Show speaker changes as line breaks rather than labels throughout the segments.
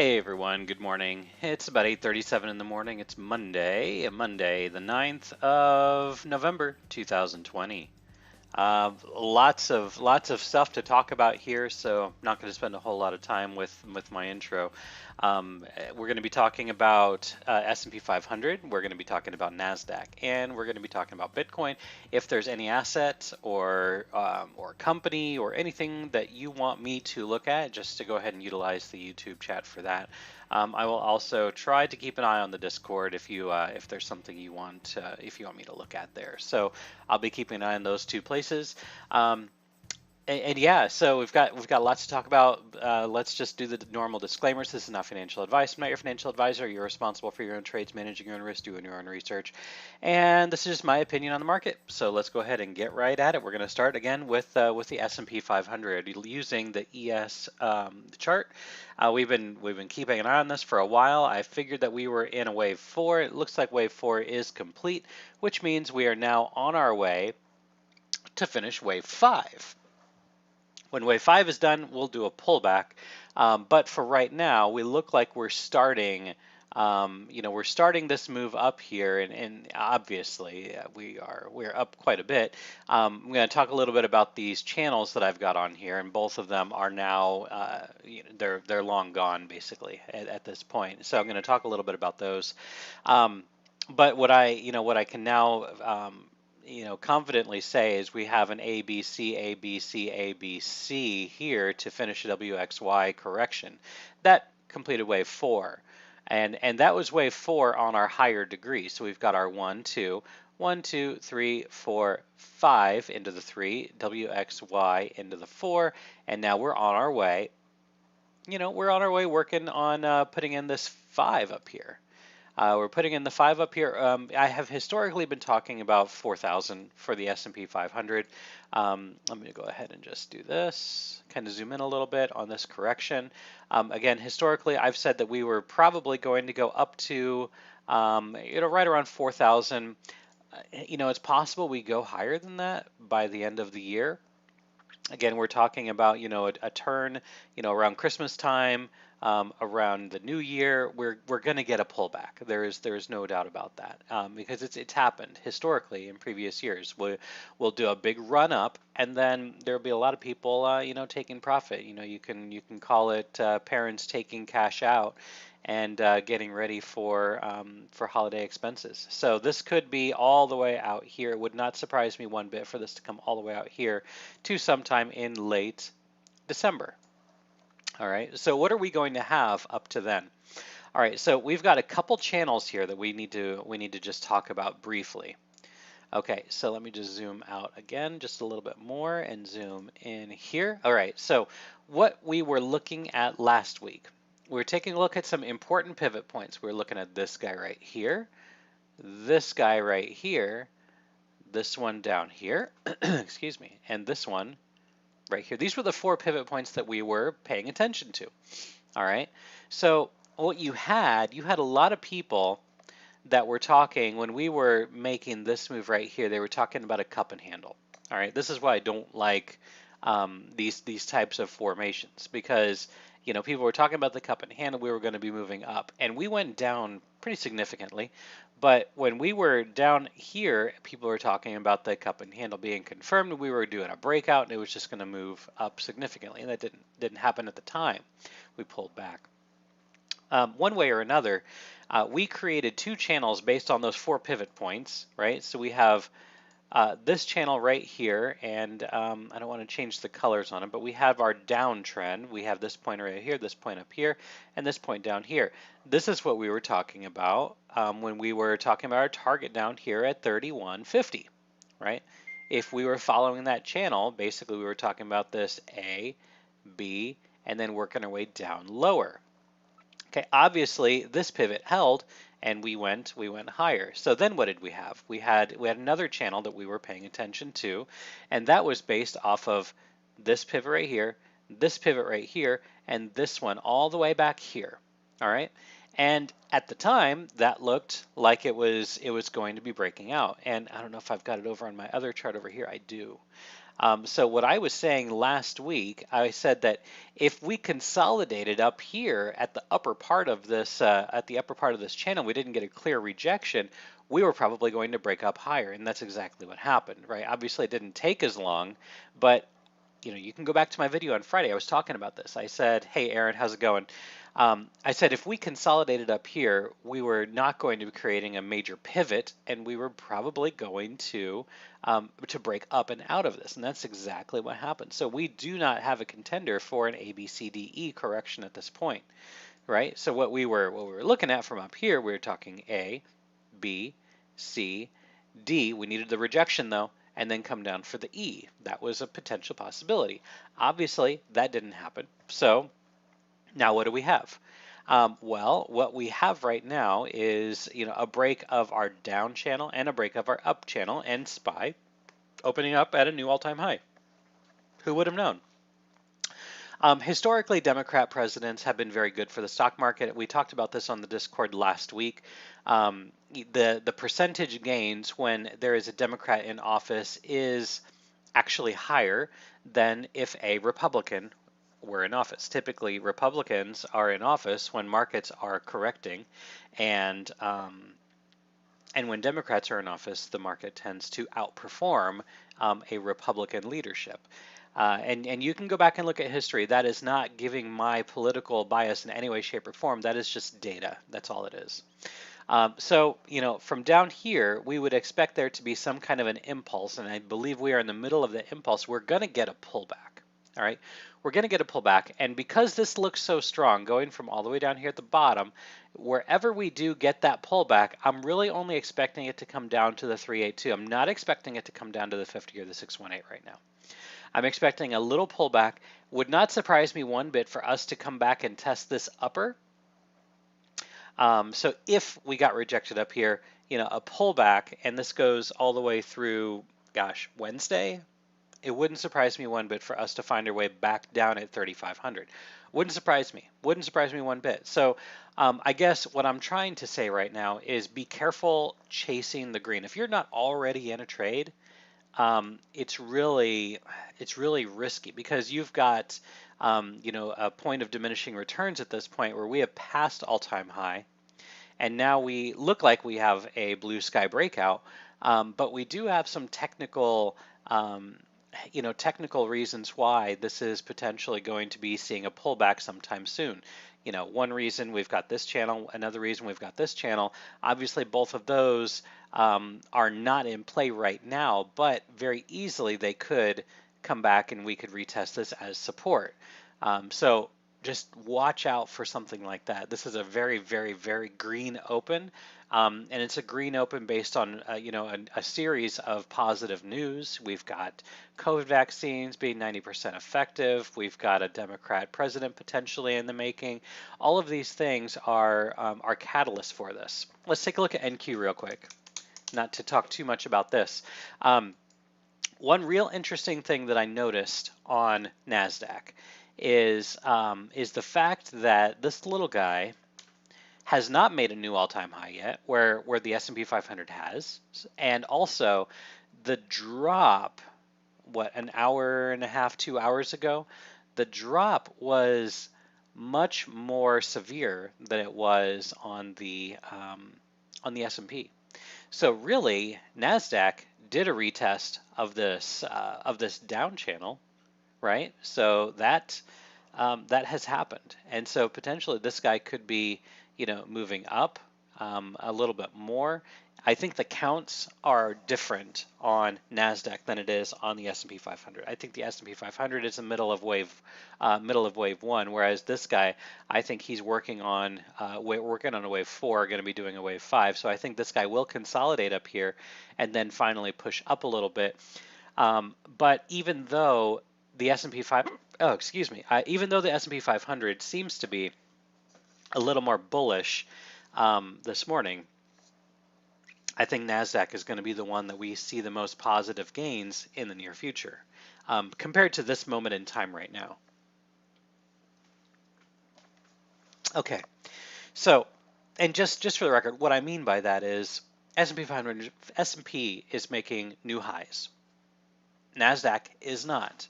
Hey everyone, good morning. It's about 8:37 in the morning. It's Monday the 9th of November 2020. Lots of stuff to talk about here, so I'm not going to spend a whole lot of time with my intro. We're going to be talking about S&P 500. We're going to be talking about Nasdaq, and we're going to be talking about Bitcoin. If there's any asset or company or anything that you want me to look at, just to go ahead and utilize the YouTube chat for that. I will also try to keep an eye on the Discord if there's something you want me to look at there. So I'll be keeping an eye on those two places. And yeah, so we've got lots to talk about. Let's just do the normal disclaimers. This is not financial advice. I'm not your financial advisor. You're responsible for your own trades, managing your own risk, doing your own research, and this is just my opinion on the market. So let's go ahead and get right at it. We're going to start again with the S&P 500 using the ES chart. We've been keeping an eye on this for a while. I figured that we were in a wave 4. It looks like wave 4 is complete, which means we are now on our way to finish wave 5. When wave 5 is done, we'll do a pullback. But for right now, we look like we're starting, we're starting this move up here, and obviously we're up quite a bit. I'm going to talk a little bit about these channels that I've got on here, and both of them are now they're long gone basically at this point. So I'm going to talk a little bit about those. But what I can now confidently say is we have an ABC, ABC, ABC here to finish a WXY correction. That completed wave 4. And that was wave 4 on our higher degree. So we've got our 1, 2, 1, 2, 3, 4, 5 into the 3, WXY into the 4, and now we're on our way. We're on our way working on putting in this 5 up here. We're putting in the 5 up here. I have historically been talking about 4,000 for the S&P 500. I'm going to go ahead and just do this, kind of zoom in a little bit on this correction. Again, historically, I've said that we were probably going to go up to, right around 4,000. It's possible we go higher than that by the end of the year. Again, we're talking about, a turn, around Christmas time. Around the new year, we're going to get a pullback. There is no doubt about that, because it's happened historically in previous years. We'll do a big run up, and then there'll be a lot of people, taking profit. You can call it parents taking cash out and getting ready for holiday expenses. So this could be all the way out here. It would not surprise me one bit for this to come all the way out here to sometime in late December. All right, so what are we going to have up to then? All right, so we've got a couple channels here that we need to just talk about briefly. Okay, so let me just zoom out again just a little bit more and zoom in here. All right, so what we were looking at last week, we were taking a look at some important pivot points. We were looking at this guy right here, this guy right here, this one down here, excuse me, and this one right here. These were the 4 pivot points that we were paying attention to. All right. So what you had a lot of people that were talking when we were making this move right here. They were talking about a cup and handle. All right. This is why I don't like these types of formations, because people were talking about the cup and handle. We were going to be moving up, and we went down pretty significantly. But when we were down here, people were talking about the cup and handle being confirmed. We were doing a breakout, and it was just going to move up significantly, and that didn't happen at the time. We pulled back. One way or another, we created 2 channels based on those 4 pivot points, right? So we have this channel right here, and I don't want to change the colors on it, but we have our downtrend. We have this point right here, this point up here, and this point down here. This is what we were talking about when we were talking about our target down here at 31.50, right? If we were following that channel, basically we were talking about this A, B, and then working our way down lower. Okay, obviously this pivot held, and we went higher. So then what did we have? We had another channel that we were paying attention to, and that was based off of this pivot right here, this pivot right here, and this one all the way back here. All right, and at the time that looked like it was going to be breaking out. And I don't know if I've got it over on my other chart over here. I do. So what I was saying last week, I said that if we consolidated up here at the upper part of this channel, we didn't get a clear rejection, we were probably going to break up higher, and that's exactly what happened, right? Obviously, it didn't take as long, but you can go back to my video on Friday. I was talking about this. I said, hey, Aaron, how's it going? I said if we consolidated up here, we were not going to be creating a major pivot, and we were probably going to break up and out of this, and that's exactly what happened. So we do not have a contender for an ABCDE correction at this point, right? So what we were looking at from up here, we were talking A, B, C, D. We needed the rejection though, and then come down for the E. That was a potential possibility. Obviously, that didn't happen. So now what do we have? Well, what we have right now is a break of our down channel and a break of our up channel, and SPY opening up at a new all-time high. Who would have known? Historically, Democrat presidents have been very good for the stock market. We talked about this on the Discord last week. The percentage gains when there is a Democrat in office is actually higher than if a Republican were in office. Typically, Republicans are in office when markets are correcting, and when Democrats are in office, the market tends to outperform a Republican leadership. And you can go back and look at history. That is not giving my political bias in any way, shape, or form. That is just data. That's all it is. So, from down here, we would expect there to be some kind of an impulse, and I believe we are in the middle of the impulse. We're going to get a pullback, all right? We're going to get a pullback, and because this looks so strong, going from all the way down here at the bottom, wherever we do get that pullback, I'm really only expecting it to come down to the 382. I'm not expecting it to come down to the 50 or the 618 right now. I'm expecting a little pullback. Would not surprise me one bit for us to come back and test this upper. So if we got rejected up here, a pullback, and this goes all the way through, gosh, Wednesday, it wouldn't surprise me one bit for us to find our way back down at 3,500. Wouldn't surprise me. Wouldn't surprise me one bit. So I guess what I'm trying to say right now is be careful chasing the green. If you're not already in a trade, it's really risky, because you've got a point of diminishing returns at this point where we have passed all-time high, and now we look like we have a blue sky breakout, but we do have some technical technical reasons why this is potentially going to be seeing a pullback sometime soon. One reason we've got this channel, another reason we've got this channel. Obviously, both of those are not in play right now, but very easily they could come back and we could retest this as support. So just watch out for something like that. This is a very, very, very green open, and it's a green open based on a series of positive news. We've got COVID vaccines being 90% effective. We've got a Democrat president potentially in the making. All of these things are catalysts for this. Let's take a look at NQ real quick. Not to talk too much about this. One real interesting thing that I noticed on NASDAQ is the fact that this little guy has not made a new all-time high yet, where the S&P 500 has, and also the drop, an hour and a half, 2 hours ago, the drop was much more severe than it was on the S&P. So really, NASDAQ did a retest of this down channel, right? So that has happened, and so potentially this guy could be moving up a little bit more. I think the counts are different on NASDAQ than it is on the S&P 500. I think the S&P 500 is the middle of wave one, whereas this guy, I think he's working on a wave 4, going to be doing a wave 5. So I think this guy will consolidate up here and then finally push up a little bit. But even though the S&P even though the S&P 500 seems to be a little more bullish this morning, I think NASDAQ is going to be the one that we see the most positive gains in the near future compared to this moment in time right now. Okay, so, and just for the record, what I mean by that is S&P 500, S&P is making new highs. NASDAQ is not.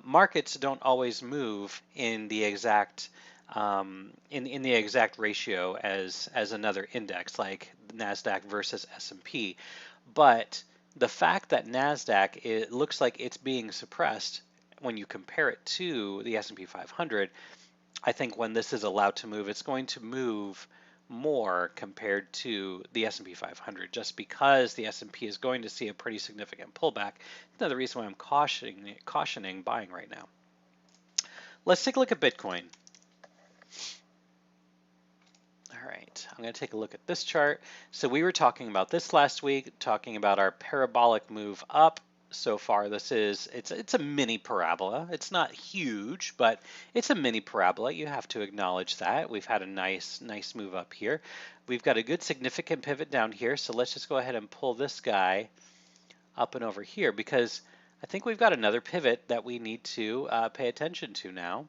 Markets don't always move in the exact in the exact ratio as another index like NASDAQ versus S&P, but the fact that NASDAQ, it looks like it's being suppressed when you compare it to the S&P 500. I think when this is allowed to move, it's going to move more compared to the S&P 500, just because the S&P is going to see a pretty significant pullback. Another reason why I'm cautioning buying right now. Let's take a look at Bitcoin. All right, I'm going to take a look at this chart. So we were talking about this last week, talking about our parabolic move up. So far, it's a mini parabola. It's not huge, but it's a mini parabola. You have to acknowledge that. We've had a nice move up here. We've got a good significant pivot down here. So let's just go ahead and pull this guy up and over here, because I think we've got another pivot that we need to pay attention to now.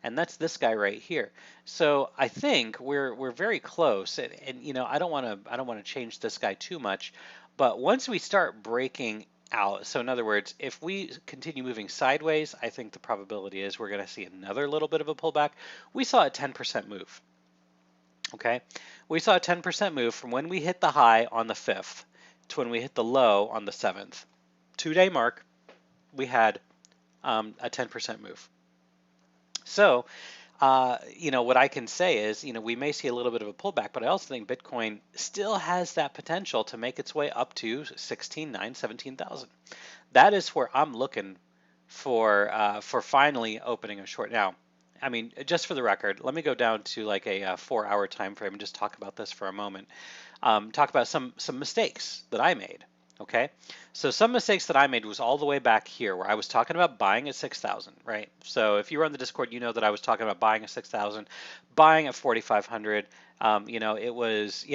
And that's this guy right here. So I think we're very close, and you know, I don't want to change this guy too much, but once we start breaking out, so in other words, if we continue moving sideways, I think the probability is we're going to see another little bit of a pullback. We saw a 10% move. Okay, we saw a 10% move from when we hit the high on the 5th to when we hit the low on the 7th. 2-day mark, we had a 10% move. So, you know, what I can say is, you know, we may see a little bit of a pullback, but I also think Bitcoin still has that potential to make its way up to 16,900, 17,000. That is where I'm looking for finally opening a short. Now, I mean, just for the record, let me go down to like a 4-hour time frame and just talk about this for a moment. Talk about some mistakes that I made. Okay, so some mistakes that I made was all the way back here where I was talking about buying at 6,000, right? So if you were on the Discord, you know that I was talking about buying at 6,000, buying at 4,500. You know, it was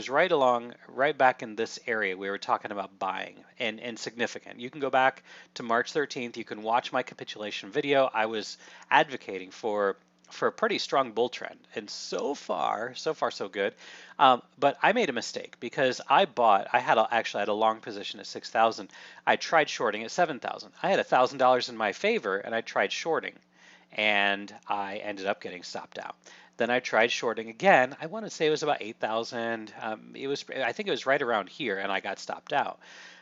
right back in this area. We were talking about buying and significant. You can go back to March 13th. You can watch my capitulation video. I was advocating for a pretty strong bull trend, and so far so good. But I made a mistake because actually had a long position at 6,000. I tried shorting at 7,000. I had $1,000 in my favor, and I tried shorting, and I ended up getting stopped out. Then I tried shorting again. I want to say it was about 8,000. I think it was right around here, and I got stopped out.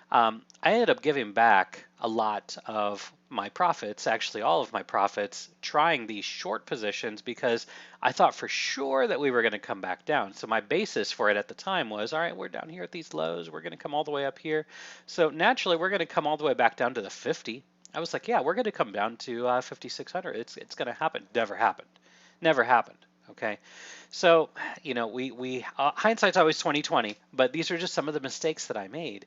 I ended up giving back a lot of my profits, actually all of my profits, trying these short positions because I thought for sure that we were going to come back down. So my basis for it at the time was, all right, we're down here at these lows, we're going to come all the way up here. So naturally, we're going to come all the way back down to the 50. I was like, yeah, we're going to come down to 5,600. It's going to happen. Never happened. Never happened. Okay. So, you know, hindsight's always 20/20, but these are just some of the mistakes that I made.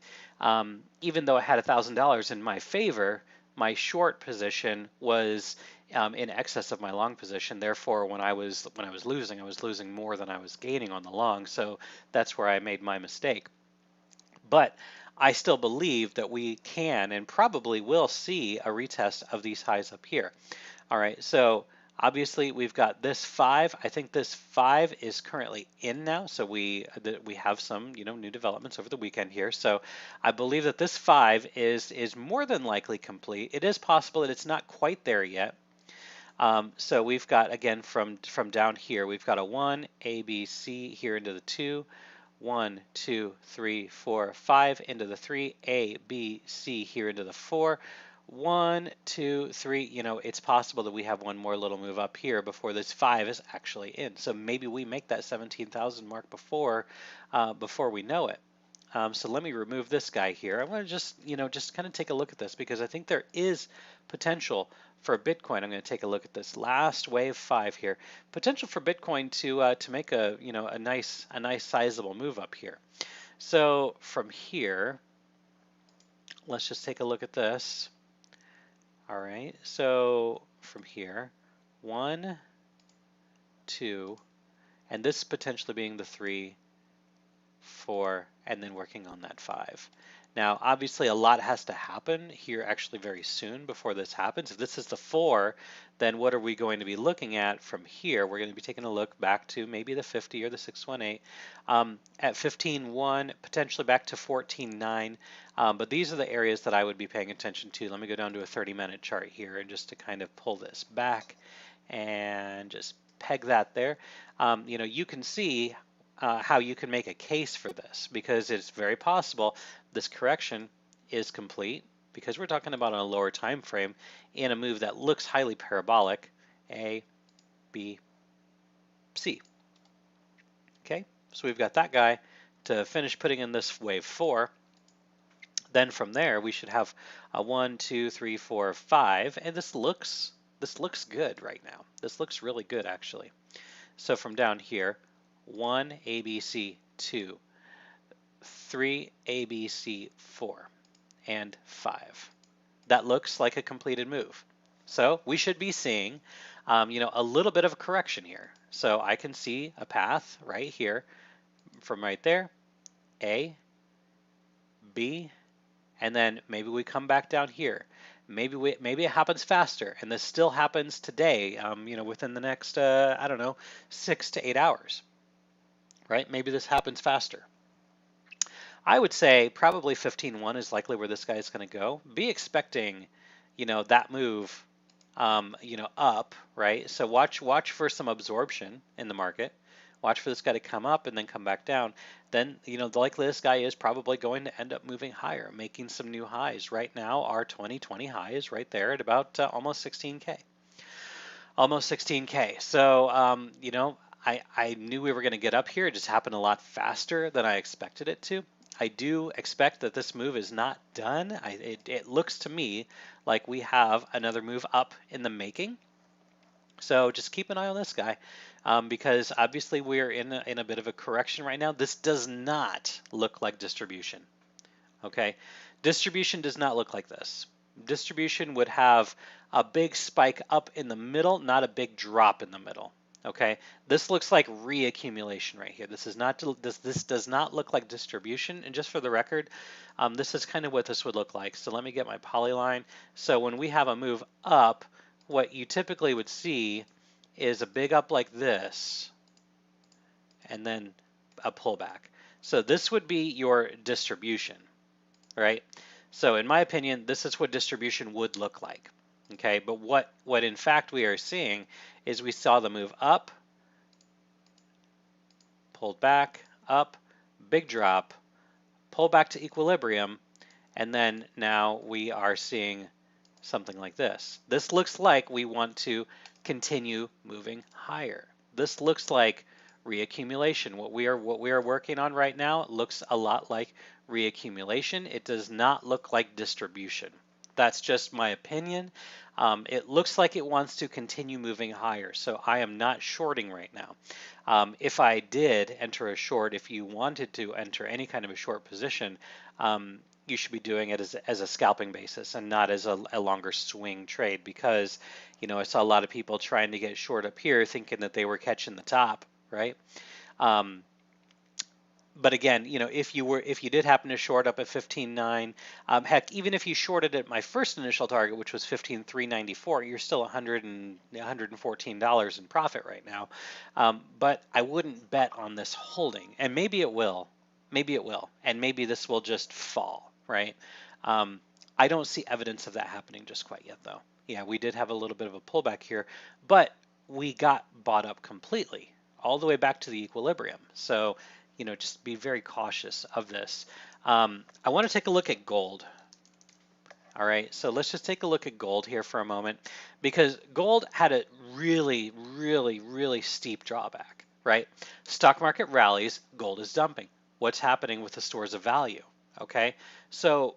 Even though I had $1,000 in my favor, my short position was in excess of my long position. Therefore, when I was losing, I was losing more than I was gaining on the long. So that's where I made my mistake. But I still believe that we can and probably will see a retest of these highs up here. All right, so obviously we've got this 5. I think this 5 is currently in now, so we have some, you know, new developments over the weekend here. So I believe that this 5 is more than likely complete. It is possible that it's not quite there yet. So we've got, again, from down here, we've got a 1, A, B, C here into the 2, 1, 2, 3, 4, 5 into the 3, A, B, C here into the 4, 1, 2, 3. You know, it's possible that we have one more little move up here before this 5 is actually in. So maybe we make that 17,000 mark before we know it. So let me remove this guy here. I want to just kind of take a look at this because I think there is potential for Bitcoin. I'm going to take a look at this last wave 5 here. Potential for Bitcoin to make a nice sizable move up here. So from here, let's just take a look at this. All right. So from here, 1, 2, and this potentially being the 3, 4, and then working on that 5. Now, obviously, a lot has to happen here actually very soon before this happens. If this is the 4, then what are we going to be looking at from here? We're going to be taking a look back to maybe the 50 or the 618 at 15.1, potentially back to 14.9. But these are the areas that I would be paying attention to. Let me go down to a 30-minute chart here and just to kind of pull this back and just peg that there. You can see how you can make a case for this, because it's very possible this correction is complete, because we're talking about on a lower time frame in a move that looks highly parabolic, A, B, C. Okay, so we've got that guy to finish putting in this wave 4. Then from there we should have a 1, 2, 3, 4, 5, and this looks good right now. This looks really good actually. So from down here, 1 ABC 2, 3 ABC 4, and 5. That looks like a completed move. So we should be seeing a little bit of a correction here. So I can see a path right here from right there, A, B, and then maybe we come back down here. Maybe it happens faster, and this still happens today, within the next, I don't know, 6 to 8 hours, right? Maybe this happens faster. I would say probably 15.1 is likely where this guy is going to go. Be expecting, that move, up, right? So watch for some absorption in the market. Watch for this guy to come up and then come back down. Then, likely this guy is probably going to end up moving higher, making some new highs. Right now, our 2020 high is right there at about almost 16K. Almost 16K. So, I knew we were going to get up here. It just happened a lot faster than I expected it to. I do expect that this move is not done. It looks to me like we have another move up in the making. So just keep an eye on this guy, because obviously we're in a bit of a correction right now. This does not look like distribution. Okay, distribution does not look like this. Distribution would have a big spike up in the middle, not a big drop in the middle. Okay, this looks like reaccumulation right here. This does not look like distribution. And just for the record, this is kind of what this would look like. So let me get my polyline. So when we have a move up, what you typically would see is a big up like this, and then a pullback. So this would be your distribution, right? So in my opinion, this is what distribution would look like. Okay, but what in fact we are seeing is we saw the move up, pulled back, up, big drop, pull back to equilibrium, and then now we are seeing something like this. This looks like we want to continue moving higher. This looks like reaccumulation. What we are working on right now looks a lot like reaccumulation. It does not look like distribution. That's just my opinion. It looks like it wants to continue moving higher, so I am not shorting right now. If I did enter a short, if you wanted to enter any kind of a short position, you should be doing it as a scalping basis and not as a longer swing trade, because I saw a lot of people trying to get short up here thinking that they were catching the top, right? But again, if you did happen to short up at 15.9, heck, even if you shorted at my first initial target, which was 15.394, you're still $114 in profit right now. But I wouldn't bet on this holding, and maybe it will, and maybe this will just fall, right? I don't see evidence of that happening just quite yet, though. Yeah, we did have a little bit of a pullback here, but we got bought up completely, all the way back to the equilibrium. So, just be very cautious of this. I want to take a look at gold. All right, so let's just take a look at gold here for a moment, because gold had a really, really, really steep drawback, right? Stock market rallies, gold is dumping. What's happening with the stores of value? Okay, so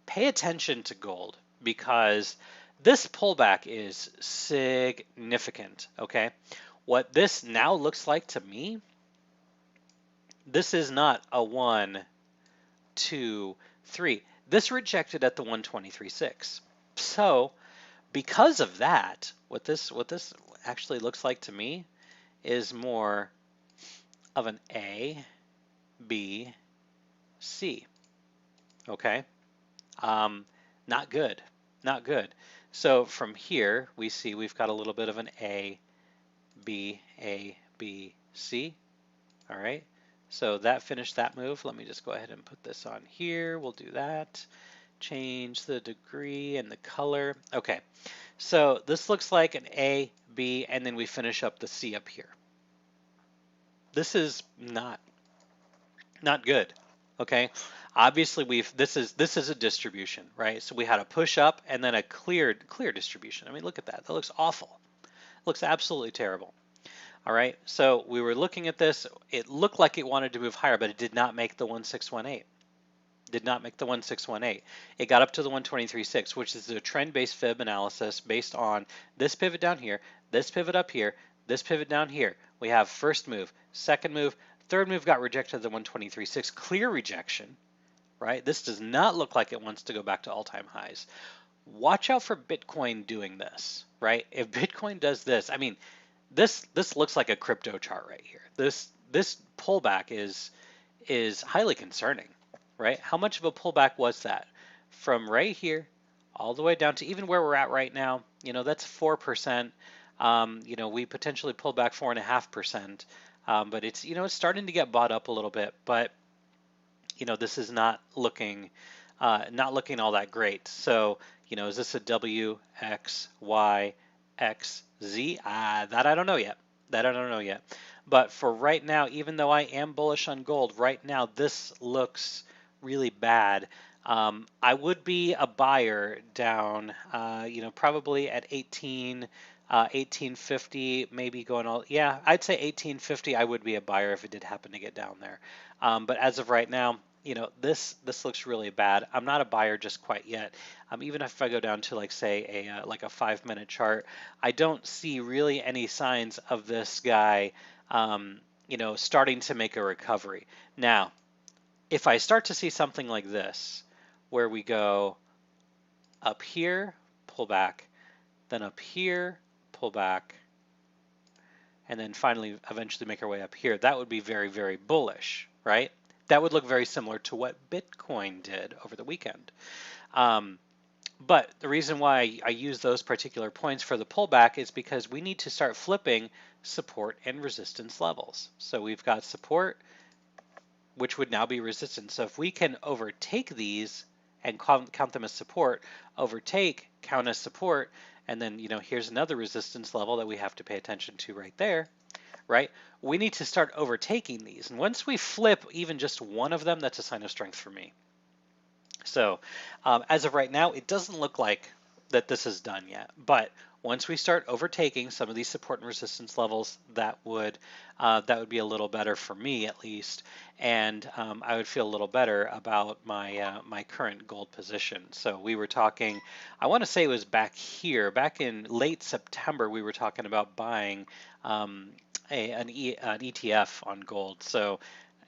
pay attention to gold, because this pullback is significant. Okay, what this now looks like to me, this is not a 1, 2, 3. This rejected at the 123.6. So because of that, what this actually looks like to me is more of an A, B, C. Okay, um, not good, not good. So from here, we see we've got a little bit of an A, B, C. All right. So that finished that move. Let me just go ahead and put this on here. We'll do that. Change the degree and the color. Okay. So this looks like an A, B, and then we finish up the C up here. This is not good. Okay. Obviously this is a distribution, right? So we had a push up and then a clear distribution. I mean, look at that. That looks awful. It looks absolutely terrible. All right, so we were looking at this. It looked like it wanted to move higher, but it did not make the 1618. Did not make the 1618. It got up to the 123.6, which is a trend-based fib analysis based on this pivot down here, this pivot up here, this pivot down here. We have first move, second move, third move got rejected at the 123.6, clear rejection, right? This does not look like it wants to go back to all-time highs. Watch out for Bitcoin doing this, right? If Bitcoin does this, I mean, this looks like a crypto chart right here. This pullback is highly concerning, right? How much of a pullback was that? From right here all the way down to even where we're at right now, that's 4%. We potentially pulled back 4.5%. But it's starting to get bought up a little bit, but this is not looking all that great. So, is this a W, X, Y, X, Z? That I don't know yet. That I don't know yet. But for right now, even though I am bullish on gold, right now this looks really bad. I would be a buyer down, probably at 1850, maybe going all, yeah, I'd say 1850. I would be a buyer if it did happen to get down there. But as of right now, this looks really bad. I'm not a buyer just quite yet. Even if I go down to like say a like a 5-minute chart, I don't see really any signs of this guy, starting to make a recovery. Now, if I start to see something like this, where we go up here, pull back, then up here, pull back, and then finally eventually make our way up here, that would be very, very bullish, right? That would look very similar to what Bitcoin did over the weekend. But the reason why I use those particular points for the pullback is because we need to start flipping support and resistance levels. So we've got support, which would now be resistance. So if we can overtake these and count them as support, overtake, count as support, and then here's another resistance level that we have to pay attention to right there, right? We need to start overtaking these. And once we flip even just one of them, that's a sign of strength for me. So as of right now, it doesn't look like that this is done yet. But once we start overtaking some of these support and resistance levels, that would be a little better for me at least, and I would feel a little better about my my current gold position. So we were talking, I want to say it was back here, back in late September, we were talking about buying an ETF on gold. So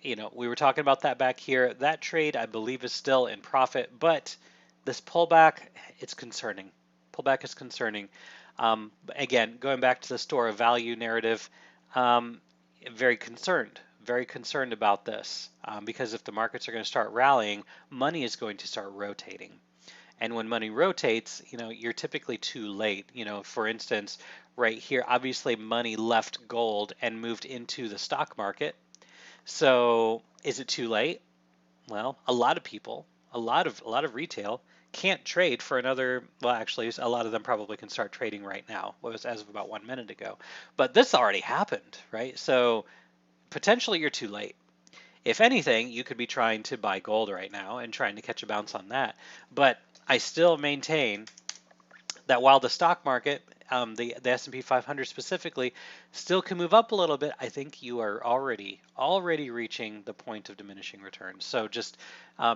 we were talking about that back here. That trade, I believe, is still in profit, but this pullback, it's concerning. Pullback is concerning. Again, going back to the store of value narrative, very concerned about this because if the markets are going to start rallying, money is going to start rotating. And when money rotates, you're typically too late. For instance, right here, obviously money left gold and moved into the stock market. So is it too late? Well, a lot of people, a lot of retail can't trade for another, well, actually, a lot of them probably can start trading right now, as of about 1 minute ago. But this already happened, right? So potentially you're too late. If anything, you could be trying to buy gold right now and trying to catch a bounce on that. But I still maintain that while the stock market, the S&P 500 specifically, still can move up a little bit, I think you are already reaching the point of diminishing returns. So just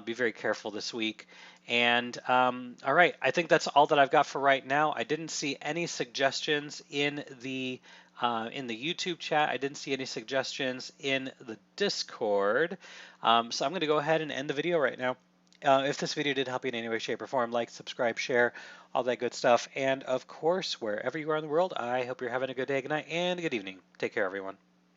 be very careful this week. And all right, I think that's all that I've got for right now. I didn't see any suggestions in the YouTube chat. I didn't see any suggestions in the Discord. So I'm going to go ahead and end the video right now. If this video did help you in any way, shape, or form, like, subscribe, share, all that good stuff. And of course, wherever you are in the world, I hope you're having a good day, good night, and a good evening. Take care, everyone.